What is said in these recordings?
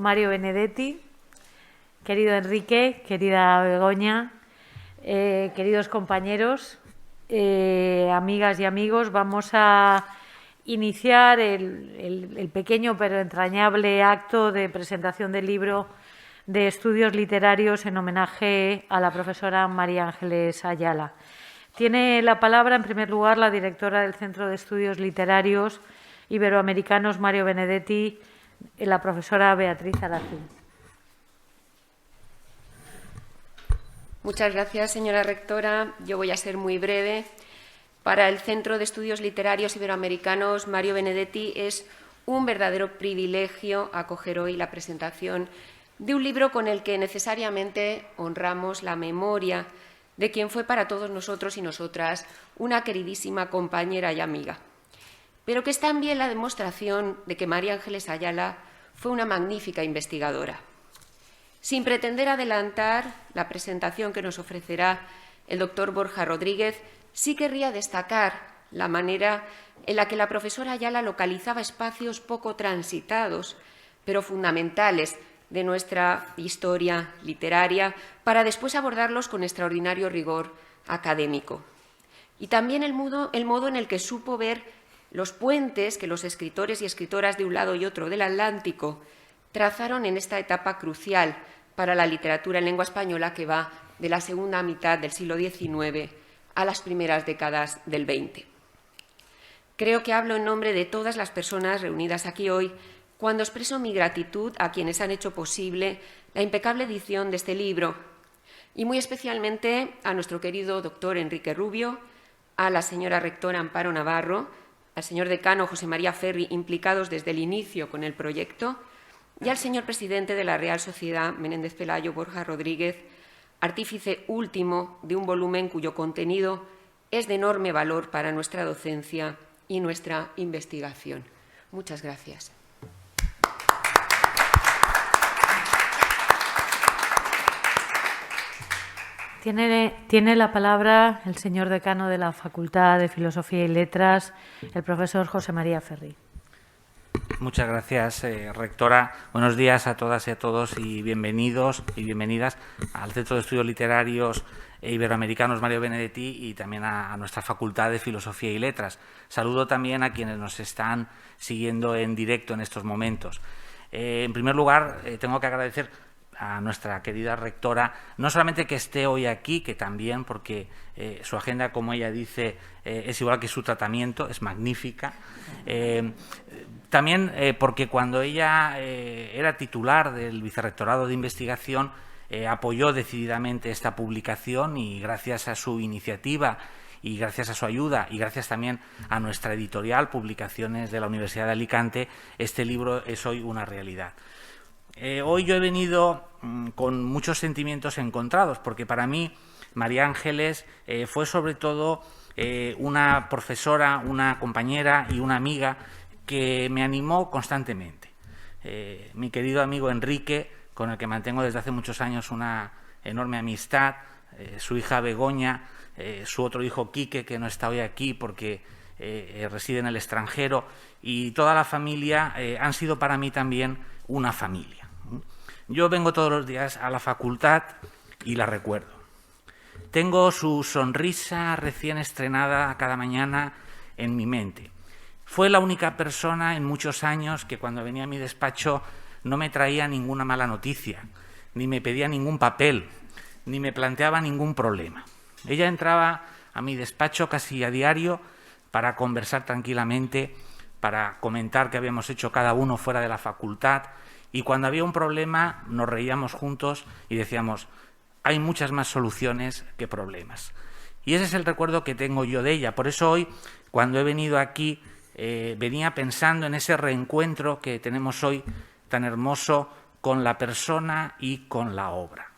Mario Benedetti, querido Enrique, querida Begoña, queridos compañeros, amigas y amigos, vamos a iniciar el pequeño pero entrañable acto de presentación del libro de estudios literarios en homenaje a la profesora María Ángeles Ayala. Tiene la palabra, en primer lugar, la directora del Centro de Estudios Literarios Iberoamericanos, Mario Benedetti, la profesora Beatriz Aracil. Muchas gracias, señora rectora. Yo voy a ser muy breve. Para el Centro de Estudios Literarios Iberoamericanos, Mario Benedetti, es un verdadero privilegio acoger hoy la presentación de un libro con el que necesariamente honramos la memoria de quien fue para todos nosotros y nosotras una queridísima compañera y amiga, pero que es también la demostración de que María Ángeles Ayala fue una magnífica investigadora. Sin pretender adelantar la presentación que nos ofrecerá el doctor Borja Rodríguez, sí querría destacar la manera en la que la profesora Ayala localizaba espacios poco transitados, pero fundamentales de nuestra historia literaria, para después abordarlos con extraordinario rigor académico. Y también el modo en el que supo ver los puentes que los escritores y escritoras de un lado y otro del Atlántico trazaron en esta etapa crucial para la literatura en lengua española que va de la segunda mitad del siglo XIX a las primeras décadas del XX. Creo que hablo en nombre de todas las personas reunidas aquí hoy cuando expreso mi gratitud a quienes han hecho posible la impecable edición de este libro y muy especialmente a nuestro querido doctor Enrique Rubio, a la señora rectora Amparo Navarro, al señor decano José María Ferri, implicados desde el inicio con el proyecto, y al señor presidente de la Real Sociedad Menéndez Pelayo, Borja Rodríguez, artífice último de un volumen cuyo contenido es de enorme valor para nuestra docencia y nuestra investigación. Muchas gracias. Tiene la palabra el señor decano de la Facultad de Filosofía y Letras, el profesor José María Ferri. Muchas gracias, rectora. Buenos días a todas y a todos y bienvenidos y bienvenidas al Centro de Estudios Literarios Iberoamericanos Mario Benedetti y también a nuestra Facultad de Filosofía y Letras. Saludo también a quienes nos están siguiendo en directo en estos momentos. En primer lugar, tengo que agradecer a nuestra querida rectora, no solamente que esté hoy aquí, que también porque su agenda, como ella dice, es igual que su tratamiento, es magnífica. También porque cuando ella era titular del Vicerrectorado de Investigación, apoyó decididamente esta publicación y gracias a su iniciativa y gracias a su ayuda y gracias también a nuestra editorial, Publicaciones de la Universidad de Alicante, este libro es hoy una realidad. Hoy yo he venido con muchos sentimientos encontrados, porque para mí María Ángeles fue sobre todo una profesora, una compañera y una amiga que me animó constantemente. Mi querido amigo Enrique, con el que mantengo desde hace muchos años una enorme amistad, su hija Begoña, su otro hijo Quique, que no está hoy aquí porque reside en el extranjero, y toda la familia han sido para mí también una familia. Yo vengo todos los días a la facultad y la recuerdo. Tengo su sonrisa recién estrenada cada mañana en mi mente. Fue la única persona en muchos años que cuando venía a mi despacho no me traía ninguna mala noticia, ni me pedía ningún papel, ni me planteaba ningún problema. Ella entraba a mi despacho casi a diario para conversar tranquilamente, para comentar qué habíamos hecho cada uno fuera de la facultad, y cuando había un problema nos reíamos juntos y decíamos, hay muchas más soluciones que problemas. Y ese es el recuerdo que tengo yo de ella. Por eso hoy, cuando he venido aquí, venía pensando en ese reencuentro que tenemos hoy tan hermoso con la persona y con la obra.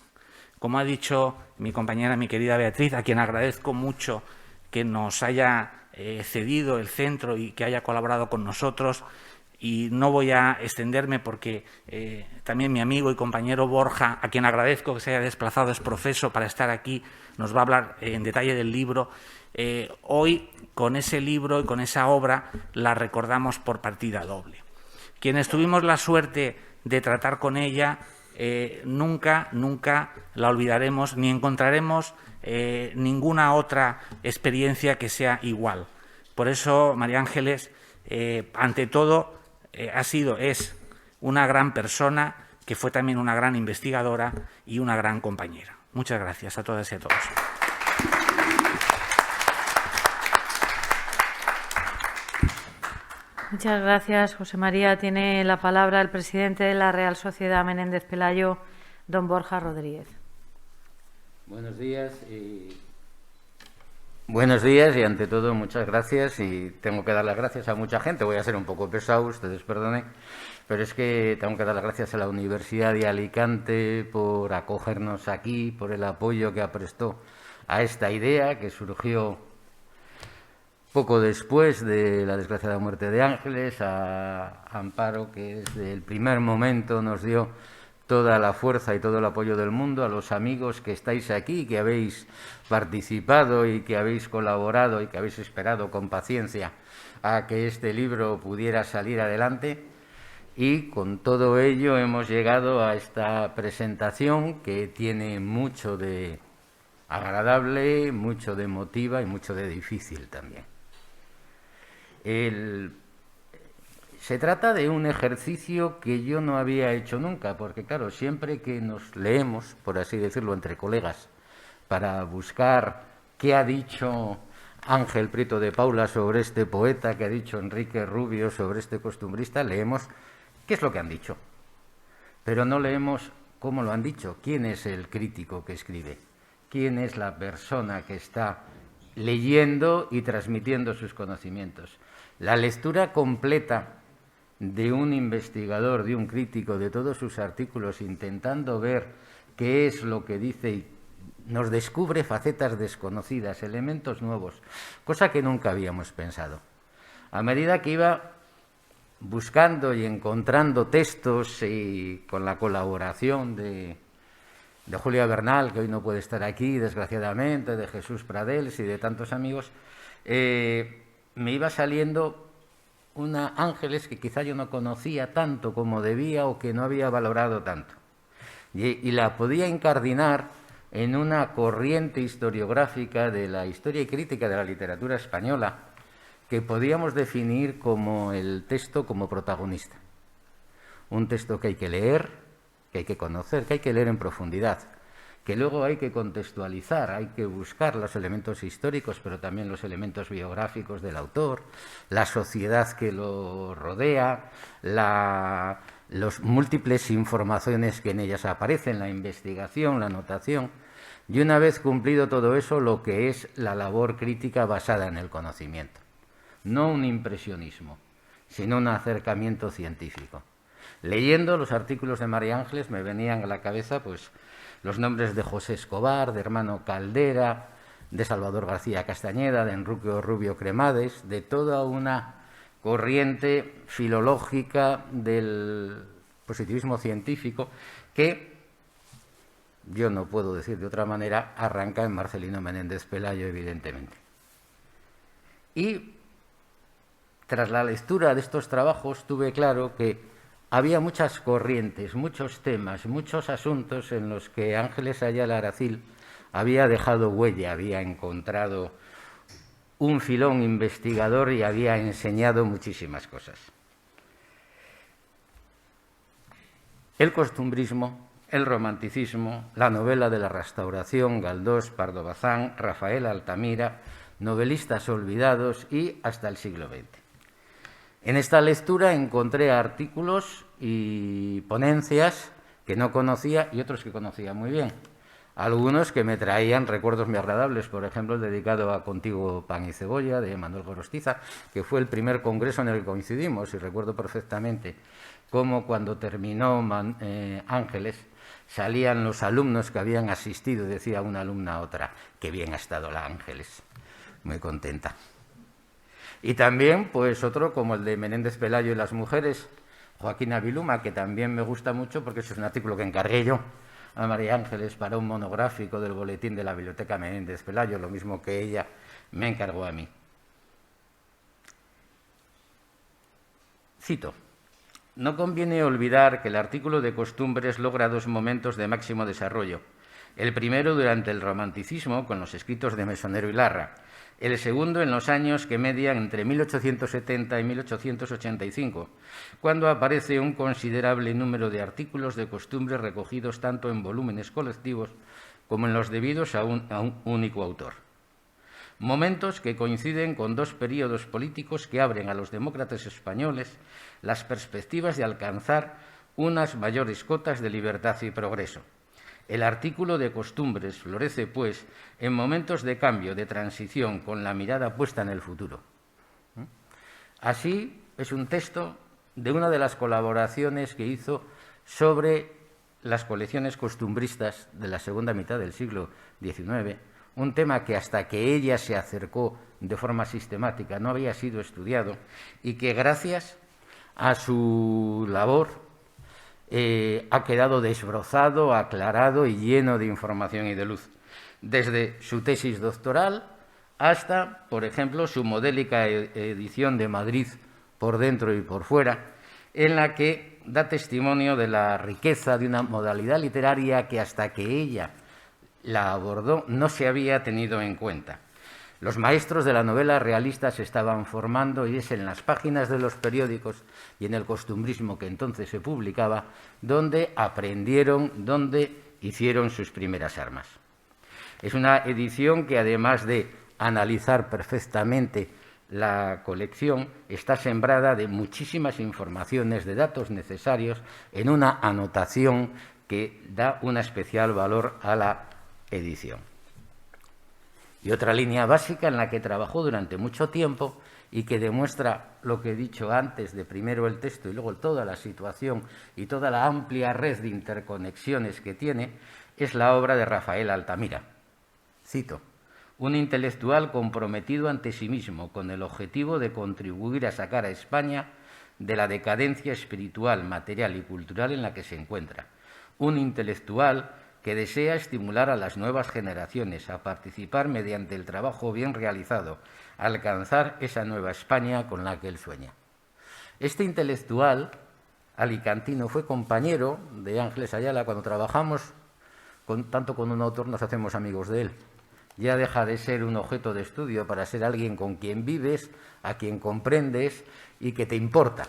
Como ha dicho mi compañera, mi querida Beatriz, a quien agradezco mucho que nos haya cedido el centro y que haya colaborado con nosotros, y no voy a extenderme porque también mi amigo y compañero Borja, a quien agradezco que se haya desplazado es profeso para estar aquí, nos va a hablar en detalle del libro. Hoy, con ese libro y con esa obra, la recordamos por partida doble. Quienes tuvimos la suerte de tratar con ella, nunca la olvidaremos ni encontraremos ninguna otra experiencia que sea igual. Por eso, María Ángeles, ante todo, es una gran persona, que fue también una gran investigadora y una gran compañera. Muchas gracias a todas y a todos. Muchas gracias, José María. Tiene la palabra el presidente de la Real Sociedad Menéndez Pelayo, don Borja Rodríguez. Buenos días y ante todo muchas gracias, y tengo que dar las gracias a mucha gente. Voy a ser un poco pesado, ustedes perdonen, pero es que tengo que dar las gracias a la Universidad de Alicante por acogernos aquí, por el apoyo que prestó a esta idea que surgió poco después de la desgraciada muerte de Ángeles, a Amparo, que desde el primer momento nos dio toda la fuerza y todo el apoyo del mundo, a los amigos que estáis aquí, que habéis participado y que habéis colaborado y que habéis esperado con paciencia a que este libro pudiera salir adelante. Y con todo ello hemos llegado a esta presentación que tiene mucho de agradable, mucho de emotiva y mucho de difícil también. Se trata de un ejercicio que yo no había hecho nunca, porque claro, siempre que nos leemos, por así decirlo, entre colegas, para buscar qué ha dicho Ángel Prieto de Paula sobre este poeta, qué ha dicho Enrique Rubio sobre este costumbrista, leemos qué es lo que han dicho, pero no leemos cómo lo han dicho, quién es el crítico que escribe, quién es la persona que está leyendo y transmitiendo sus conocimientos. La lectura completa de un investigador, de un crítico, de todos sus artículos, intentando ver qué es lo que dice, y nos descubre facetas desconocidas, elementos nuevos, cosa que nunca habíamos pensado. A medida que iba buscando y encontrando textos, y con la colaboración de Julia Bernal, que hoy no puede estar aquí, desgraciadamente, de Jesús Pradels y de tantos amigos, me iba saliendo una Ángeles que quizá yo no conocía tanto como debía o que no había valorado tanto. Y la podía incardinar en una corriente historiográfica de la historia y crítica de la literatura española que podíamos definir como el texto como protagonista. Un texto que hay que leer, que hay que conocer, que hay que leer en profundidad, que luego hay que contextualizar, hay que buscar los elementos históricos, pero también los elementos biográficos del autor, la sociedad que lo rodea, las múltiples informaciones que en ellas aparecen, la investigación, la anotación. Y una vez cumplido todo eso, lo que es la labor crítica basada en el conocimiento. No un impresionismo, sino un acercamiento científico. Leyendo los artículos de María Ángeles me venían a la cabeza pues los nombres de José Escobar, de Hermano Caldera, de Salvador García Castañeda, de Enrique Rubio Cremades, de toda una corriente filológica del positivismo científico que, yo no puedo decir de otra manera, arranca en Marcelino Menéndez Pelayo, evidentemente. Y tras la lectura de estos trabajos tuve claro que había muchas corrientes, muchos temas, muchos asuntos en los que Ángeles Ayala Aracil había dejado huella, había encontrado un filón investigador y había enseñado muchísimas cosas. El costumbrismo, el romanticismo, la novela de la Restauración, Galdós, Pardo Bazán, Rafael Altamira, novelistas olvidados y hasta el siglo XX. En esta lectura encontré artículos y ponencias que no conocía y otros que conocía muy bien. Algunos que me traían recuerdos muy agradables, por ejemplo, el dedicado a Contigo, Pan y Cebolla, de Manuel Gorostiza, que fue el primer congreso en el que coincidimos, y recuerdo perfectamente cómo cuando terminó Ángeles salían los alumnos que habían asistido, decía una alumna a otra, qué bien ha estado la Ángeles, muy contenta. Y también, pues otro como el de Menéndez Pelayo y las mujeres, Joaquín Aviluma, que también me gusta mucho porque ese es un artículo que encargué yo a María Ángeles para un monográfico del boletín de la Biblioteca Menéndez Pelayo, lo mismo que ella me encargó a mí. Cito: No conviene olvidar que el artículo de costumbres logra dos momentos de máximo desarrollo. El primero durante el romanticismo, con los escritos de Mesonero y Larra. El segundo en los años que median entre 1870 y 1885, cuando aparece un considerable número de artículos de costumbres recogidos tanto en volúmenes colectivos como en los debidos a un único autor. Momentos que coinciden con dos períodos políticos que abren a los demócratas españoles las perspectivas de alcanzar unas mayores cotas de libertad y progreso. El artículo de costumbres florece, pues, en momentos de cambio, de transición, con la mirada puesta en el futuro. Así es un texto de una de las colaboraciones que hizo sobre las colecciones costumbristas de la segunda mitad del siglo XIX, un tema que hasta que ella se acercó de forma sistemática no había sido estudiado y que gracias a su labor ha quedado desbrozado, aclarado y lleno de información y de luz. Desde su tesis doctoral hasta, por ejemplo, su modélica edición de Madrid por dentro y por fuera, en la que da testimonio de la riqueza de una modalidad literaria que hasta que ella la abordó no se había tenido en cuenta. Los maestros de la novela realista se estaban formando y es en las páginas de los periódicos y en el costumbrismo que entonces se publicaba donde aprendieron, donde hicieron sus primeras armas. Es una edición que, además de analizar perfectamente la colección, está sembrada de muchísimas informaciones, de datos necesarios, en una anotación que da un especial valor a la edición. Y otra línea básica en la que trabajó durante mucho tiempo y que demuestra lo que he dicho antes, de primero el texto y luego toda la situación y toda la amplia red de interconexiones que tiene, es la obra de Rafael Altamira. Cito: un intelectual comprometido ante sí mismo con el objetivo de contribuir a sacar a España de la decadencia espiritual, material y cultural en la que se encuentra. Un intelectual que desea estimular a las nuevas generaciones a participar mediante el trabajo bien realizado, a alcanzar esa nueva España con la que él sueña. Este intelectual alicantino fue compañero de Ángeles Ayala. Cuando trabajamos tanto con un autor nos hacemos amigos de él. Ya deja de ser un objeto de estudio para ser alguien con quien vives, a quien comprendes y que te importa.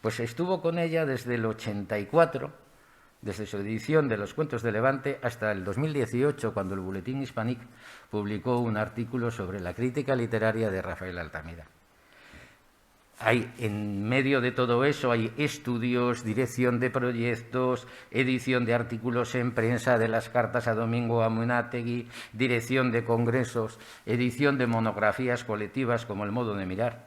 Pues estuvo con ella desde el 84, desde su edición de Los Cuentos de Levante hasta el 2018, cuando el Boletín Hispanic publicó un artículo sobre la crítica literaria de Rafael Altamira. En medio de todo eso hay estudios, dirección de proyectos, edición de artículos en prensa de las cartas a Domingo Amunátegui, dirección de congresos, edición de monografías colectivas como El modo de mirar.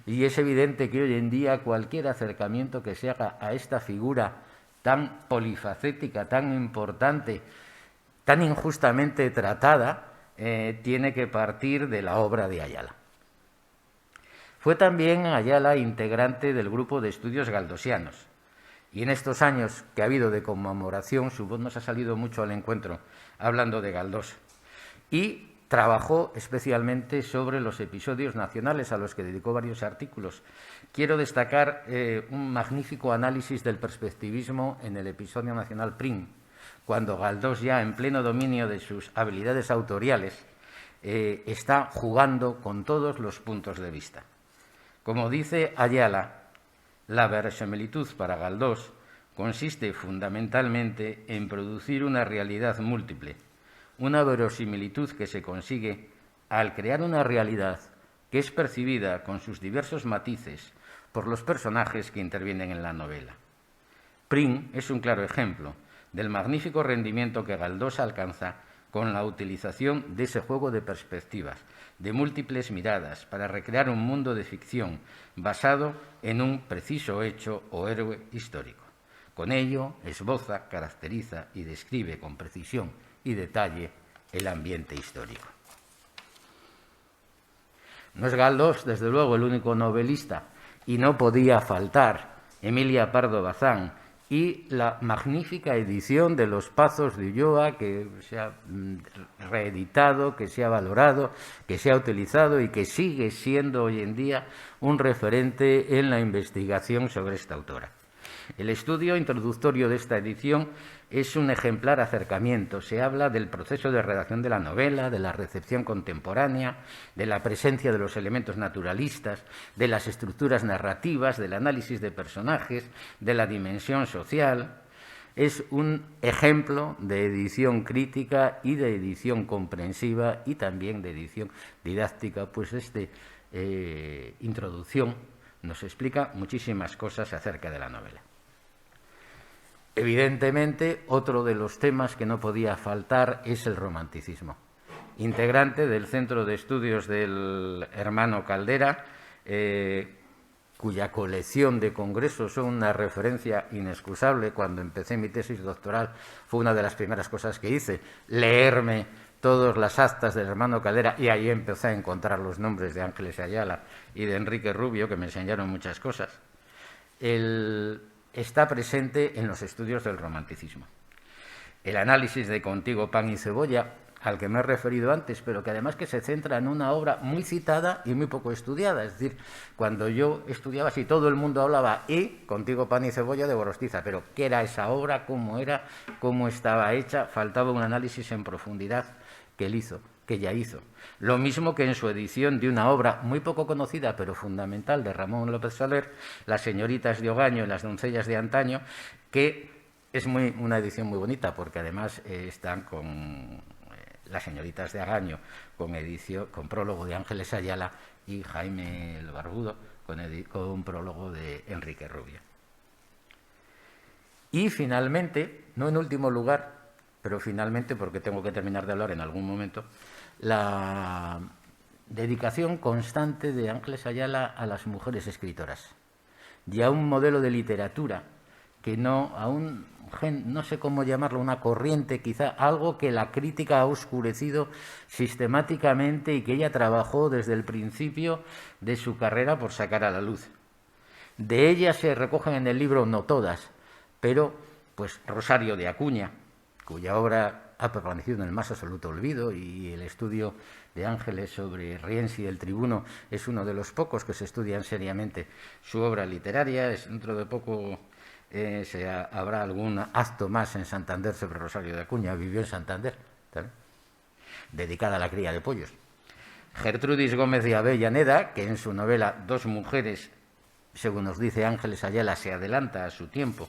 Y es evidente que hoy en día cualquier acercamiento que se haga a esta figura tan polifacética, tan importante, tan injustamente tratada, tiene que partir de la obra de Ayala. Fue también Ayala integrante del grupo de estudios galdosianos, y en estos años que ha habido de conmemoración su voz nos ha salido mucho al encuentro hablando de Galdós, y trabajó especialmente sobre los episodios nacionales a los que dedicó varios artículos. Quiero destacar un magnífico análisis del perspectivismo en el episodio nacional Prim, cuando Galdós, ya en pleno dominio de sus habilidades autoriales, está jugando con todos los puntos de vista. Como dice Ayala, la verosimilitud para Galdós consiste fundamentalmente en producir una realidad múltiple, una verosimilitud que se consigue al crear una realidad que es percibida con sus diversos matices por los personajes que intervienen en la novela. Prim es un claro ejemplo del magnífico rendimiento que Galdós alcanza con la utilización de ese juego de perspectivas, de múltiples miradas, para recrear un mundo de ficción basado en un preciso hecho o héroe histórico. Con ello esboza, caracteriza y describe con precisión y detalle el ambiente histórico. No es Galdós, desde luego, el único novelista, y no podía faltar Emilia Pardo Bazán, y la magnífica edición de Los Pazos de Ulloa, que se ha reeditado, que se ha valorado, que se ha utilizado y que sigue siendo hoy en día un referente en la investigación sobre esta autora. El estudio introductorio de esta edición es un ejemplar acercamiento. Se habla del proceso de redacción de la novela, de la recepción contemporánea, de la presencia de los elementos naturalistas, de las estructuras narrativas, del análisis de personajes, de la dimensión social. Es un ejemplo de edición crítica y de edición comprensiva y también de edición didáctica, pues introducción nos explica muchísimas cosas acerca de la novela. Evidentemente, otro de los temas que no podía faltar es el romanticismo. Integrante del Centro de Estudios del Hermano Caldera, cuya colección de congresos son una referencia inexcusable. Cuando empecé mi tesis doctoral fue una de las primeras cosas que hice, leerme todas las actas del Hermano Caldera, y ahí empecé a encontrar los nombres de Ángeles Ayala y de Enrique Rubio, que me enseñaron muchas cosas. Está presente en los estudios del romanticismo. El análisis de Contigo, pan y cebolla, al que me he referido antes, pero que además que se centra en una obra muy citada y muy poco estudiada. Es decir, cuando yo estudiaba, si todo el mundo hablaba Contigo, pan y cebolla de Gorostiza, pero ¿qué era esa obra? ¿Cómo era? ¿Cómo estaba hecha? Faltaba un análisis en profundidad que él hizo, que ya hizo. Lo mismo que en su edición de una obra muy poco conocida, pero fundamental, de Ramón López Soler, Las señoritas de Ogaño y las doncellas de antaño, que es una edición muy bonita, porque además están con Las señoritas de Ogaño, con prólogo de Ángeles Ayala, y Jaime el Barbudo, con prólogo de Enrique Rubio. Y finalmente, no en último lugar, pero finalmente, porque tengo que terminar de hablar en algún momento, la dedicación constante de Ángeles Ayala a las mujeres escritoras y a un modelo de literatura que no sé cómo llamarlo, una corriente quizá, algo que la crítica ha oscurecido sistemáticamente y que ella trabajó desde el principio de su carrera por sacar a la luz. De ella se recogen en el libro, no todas, pero pues Rosario de Acuña, cuya obra ha permanecido en el más absoluto olvido, y el estudio de Ángeles sobre Rienzi el Tribuno es uno de los pocos que se estudian seriamente su obra literaria. Dentro de poco habrá algún acto más en Santander sobre Rosario de Acuña, vivió en Santander, ¿sabes?, dedicada a la cría de pollos. Gertrudis Gómez de Avellaneda, que en su novela Dos mujeres, según nos dice Ángeles Ayala, se adelanta a su tiempo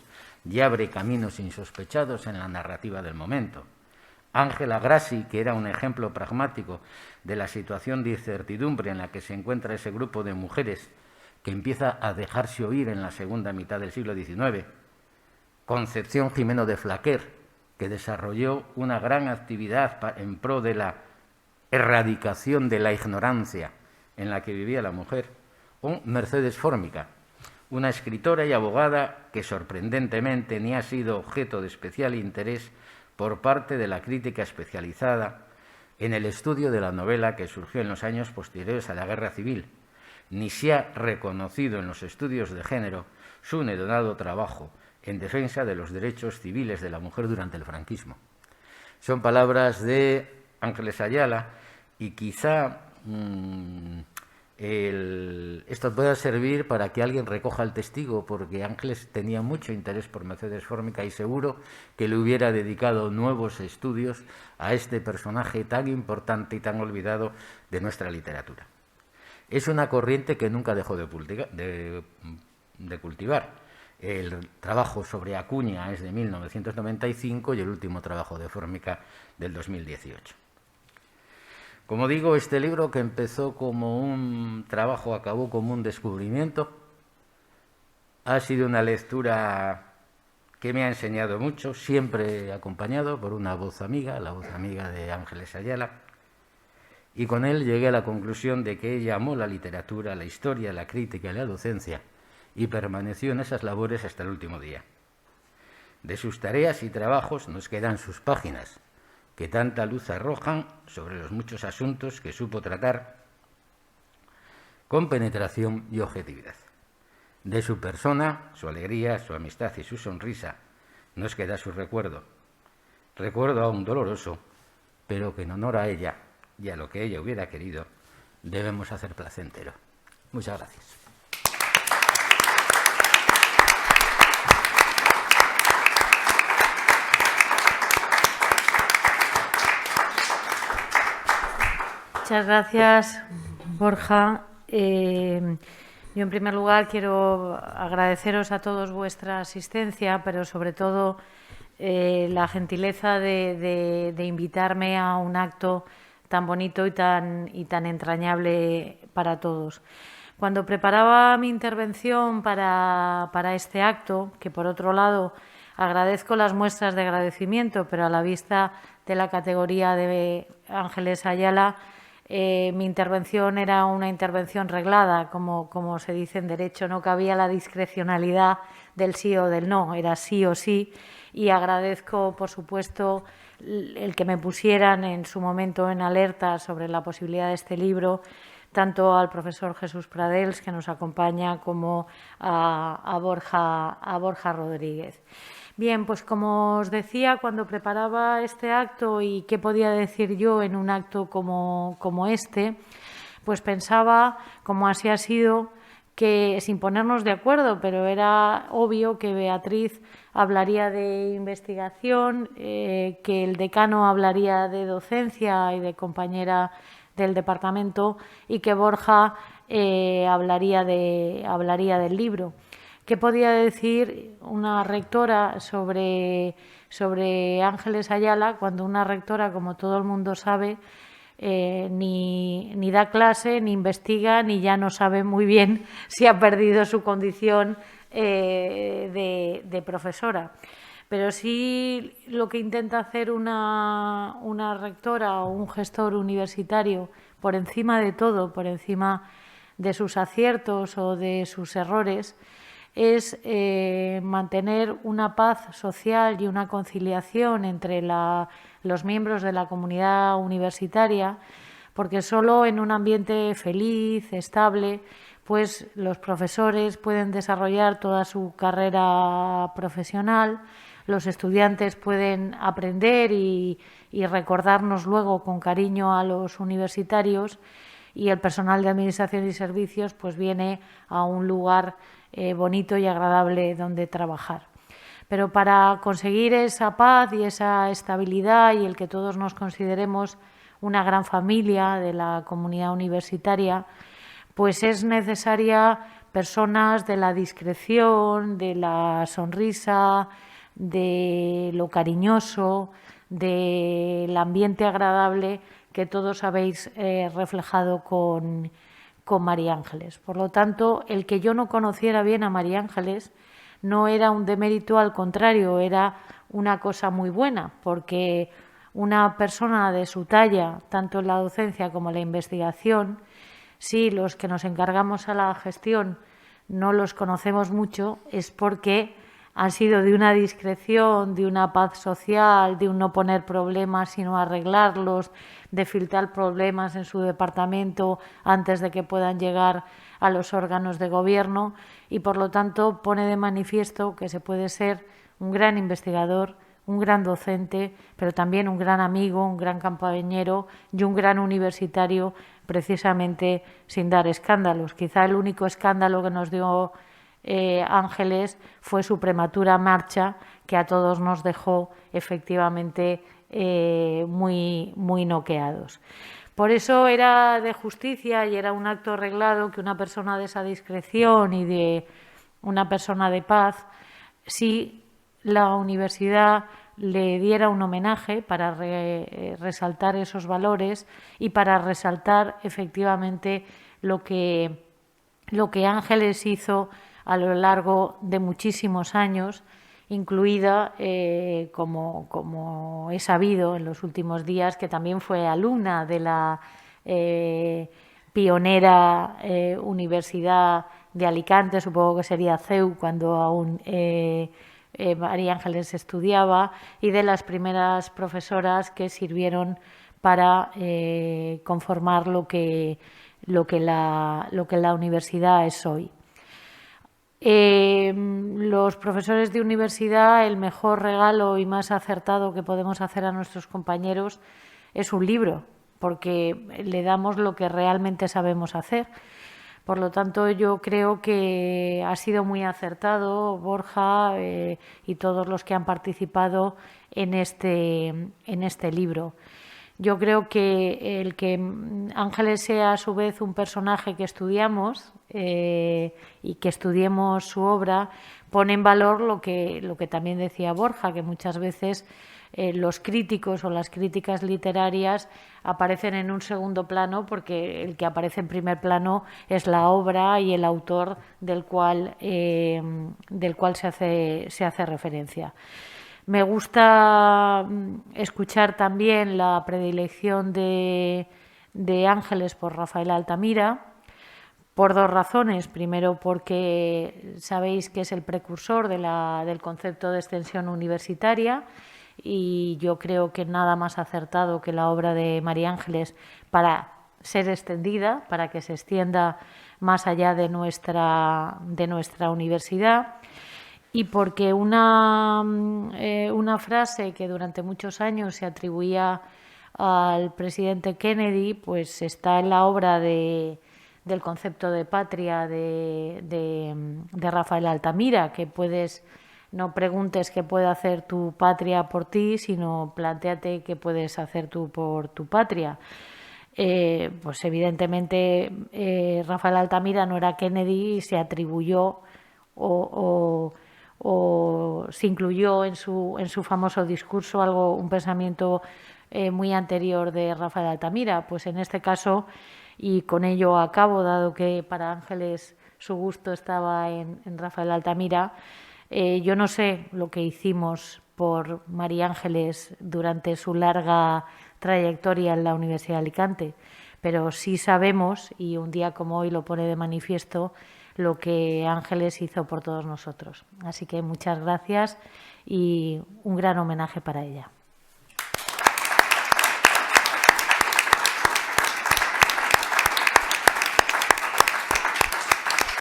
y abre caminos insospechados en la narrativa del momento. Ángela Grassi, que era un ejemplo pragmático de la situación de incertidumbre en la que se encuentra ese grupo de mujeres que empieza a dejarse oír en la segunda mitad del siglo XIX. Concepción Jimeno de Flaquer, que desarrolló una gran actividad en pro de la erradicación de la ignorancia en la que vivía la mujer. O Mercedes Fórmica, una escritora y abogada que sorprendentemente ni ha sido objeto de especial interés por parte de la crítica especializada en el estudio de la novela que surgió en los años posteriores a la Guerra Civil, ni se ha reconocido en los estudios de género su denodado trabajo en defensa de los derechos civiles de la mujer durante el franquismo. Son palabras de Ángeles Ayala, y quizá esto pueda servir para que alguien recoja el testigo, porque Ángeles tenía mucho interés por Mercedes Fórmica y seguro que le hubiera dedicado nuevos estudios a este personaje tan importante y tan olvidado de nuestra literatura. Es una corriente que nunca dejó de cultivar. El trabajo sobre Acuña es de 1995 y el último trabajo de Fórmica del 2018. Como digo, este libro, que empezó como un trabajo, acabó como un descubrimiento. Ha sido una lectura que me ha enseñado mucho, siempre acompañado por una voz amiga, la voz amiga de Ángeles Ayala, y con él llegué a la conclusión de que ella amó la literatura, la historia, la crítica y la docencia, y permaneció en esas labores hasta el último día. De sus tareas y trabajos nos quedan sus páginas, que tanta luz arrojan sobre los muchos asuntos que supo tratar con penetración y objetividad. De su persona, su alegría, su amistad y su sonrisa nos queda su recuerdo. Recuerdo aún doloroso, pero que en honor a ella y a lo que ella hubiera querido, debemos hacer placentero. Muchas gracias. Muchas gracias, Borja. Yo, en primer lugar, quiero agradeceros a todos vuestra asistencia, pero sobre todo la gentileza de invitarme a un acto tan bonito y tan entrañable para todos. Cuando preparaba mi intervención para este acto, que por otro lado agradezco las muestras de agradecimiento, pero a la vista de la categoría de Ángeles Ayala, mi intervención era una intervención reglada, como se dice en derecho, no cabía la discrecionalidad del sí o del no, era sí o sí, y agradezco, por supuesto, el que me pusieran en su momento en alerta sobre la posibilidad de este libro, tanto al profesor Jesús Pradels, que nos acompaña, como a Borja Rodríguez. Bien, pues como os decía, cuando preparaba este acto y qué podía decir yo en un acto como este, pues pensaba, como así ha sido, que sin ponernos de acuerdo, pero era obvio que Beatriz hablaría de investigación, que el decano hablaría de docencia y de compañera del departamento, y que Borja hablaría del libro. ¿Qué podía decir una rectora sobre Ángeles Ayala cuando una rectora, como todo el mundo sabe, ni da clase, ni investiga, ni ya no sabe muy bien si ha perdido su condición de profesora? Pero sí lo que intenta hacer una rectora o un gestor universitario, por encima de todo, por encima de sus aciertos o de sus errores, es mantener una paz social y una conciliación entre los miembros de la comunidad universitaria, porque solo en un ambiente feliz, estable, pues los profesores pueden desarrollar toda su carrera profesional, los estudiantes pueden aprender y recordarnos luego con cariño a los universitarios, y el personal de Administración y Servicios pues viene a un lugar bonito y agradable donde trabajar. Pero para conseguir esa paz y esa estabilidad y el que todos nos consideremos una gran familia de la comunidad universitaria, pues es necesaria personas de la discreción, de la sonrisa, de lo cariñoso, del ambiente agradable que todos habéis reflejado con María Ángeles. Por lo tanto, el que yo no conociera bien a María Ángeles no era un demérito, al contrario, era una cosa muy buena, porque una persona de su talla, tanto en la docencia como en la investigación, si los que nos encargamos a la gestión no los conocemos mucho, es porque han sido de una discreción, de una paz social, de un no poner problemas sino arreglarlos, de filtrar problemas en su departamento antes de que puedan llegar a los órganos de gobierno, y por lo tanto pone de manifiesto que se puede ser un gran investigador, un gran docente, pero también un gran amigo, un gran compañero y un gran universitario, precisamente sin dar escándalos. Quizá el único escándalo que nos dio Ángeles fue su prematura marcha, que a todos nos dejó efectivamente muy noqueados. Por eso era de justicia y era un acto arreglado que una persona de esa discreción y de una persona de paz, si la universidad le diera un homenaje para resaltar esos valores y para resaltar efectivamente lo que Ángeles hizo a lo largo de muchísimos años, incluida, como he sabido en los últimos días, que también fue alumna de la pionera Universidad de Alicante, supongo que sería CEU, cuando aún María Ángeles estudiaba, y de las primeras profesoras que sirvieron para conformar lo que la universidad es hoy. Los profesores de universidad, el mejor regalo y más acertado que podemos hacer a nuestros compañeros es un libro, porque le damos lo que realmente sabemos hacer. Por lo tanto, yo creo que ha sido muy acertado Borja y todos los que han participado en este libro. Yo creo que el que Ángeles sea a su vez un personaje que estudiamos y que estudiemos su obra pone en valor lo que también decía Borja, que muchas veces los críticos o las críticas literarias aparecen en un segundo plano porque el que aparece en primer plano es la obra y el autor del cual se hace referencia. Me gusta escuchar también la predilección de Ángeles por Rafael Altamira, por dos razones. Primero, porque sabéis que es el precursor del concepto de extensión universitaria y yo creo que nada más acertado que la obra de María Ángeles para ser extendida, para que se extienda más allá de nuestra universidad. Y porque una frase que durante muchos años se atribuía al presidente Kennedy, pues está en la obra del concepto de patria de Rafael Altamira, que no preguntes qué puede hacer tu patria por ti, sino plantéate qué puedes hacer tú por tu patria. Pues evidentemente Rafael Altamira no era Kennedy y se atribuyó o se incluyó en su famoso discurso un pensamiento muy anterior de Rafael Altamira. Pues en este caso, y con ello acabo, dado que para Ángeles su gusto estaba en Rafael Altamira, yo no sé lo que hicimos por María Ángeles durante su larga trayectoria en la Universidad de Alicante, pero sí sabemos, y un día como hoy lo pone de manifiesto, lo que Ángeles hizo por todos nosotros. Así que muchas gracias y un gran homenaje para ella.